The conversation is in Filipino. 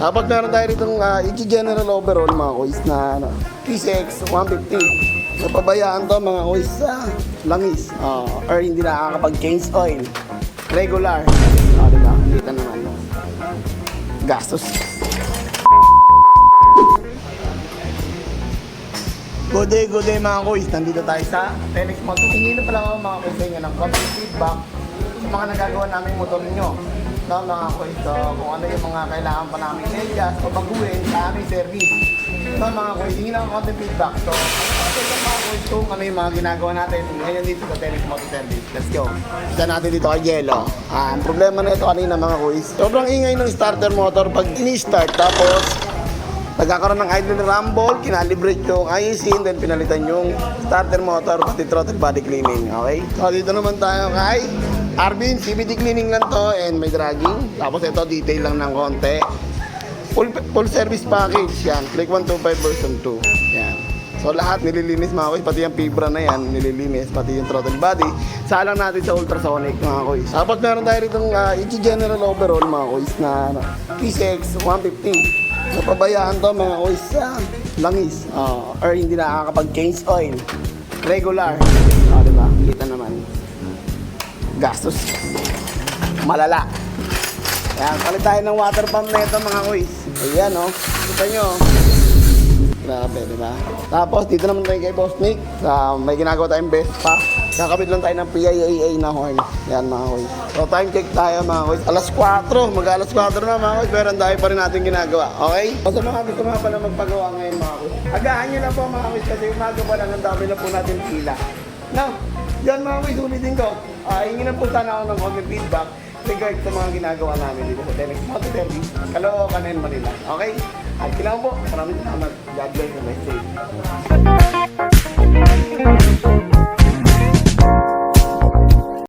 Tapos meron tayo rito Ichi General Overall mga kuys na PCX 150. Napabayaan to mga kuys sa langis or hindi nakakapag-change oil. Regular. Diba? Kita naman. Gastos. Good day mga kuys. Nandito tayo sa Telex Motor. Hindi na pala ako mga kuys sa inyo ng konting feedback sa mga nagagawa namin motor ninyo. No, mga kuys, so, kung ano yung mga kailangan pa namin i-adjust o baguhin sa aming service. No, mga kuys, hindi na ako konting feedback. So, mga kuys, kung ano yung mga ginagawa natin ngayon dito sa Telex Motor Service. Let's go. Isa natin dito kay Jello. Ang problema na ito kanina mga kuys, sobrang ingay ng starter motor pag ini-start. Tapos, nagkakaroon ng idle rumble, kinalibrate yung IEC, and then pinalitan yung starter motor, pati throttle body cleaning. Okay? So, dito naman tayo kay Arvin, CVT cleaning lang to and may dragging. Tapos ito, detail lang ng konti. Full service package, yan. Click 125 version 2. Yan. So, lahat nililinis mga kuys, pati yung fibra na yan, nililinis, pati yung throttle body. Salang natin sa ultrasonic mga kuys. Tapos meron tayo rito Ichi General Overall mga kuys na PCX 150. Napabayaan to mga kuys sa langis or hindi nakakapag-change oil. Regular. Diba? Kita naman. Gastos. Malala. Ayan, palit tayo ng water pump na ito mga kuys. Ayan kita nyo. Grabe, diba? Tapos dito naman tayo kay Boss Nick. May ginagawa tayong best pa. Kakabit lang tayo ng PIAA na horn. Yan mga kuys. So time check tayo mga kuys. Alas 4. Mag-alas 4 na mga kuys. Pero ang dami pa rin natin ginagawa. Okay? So sa mga gusto mga pala magpagawa ngayon mga kuys. Agahan nyo na po mga kuys. Kasi umaga pa lang ang dami na po natin pila. Now, yan mga kuys. Ulitin ko. Hingin na po sana ako ng comment feedback regard sa mga ginagawa namin dito sa Telex Motor Service, Caloocan and Manila. Okay? At kailangan po. Maraming salamat. God bless and stay safe.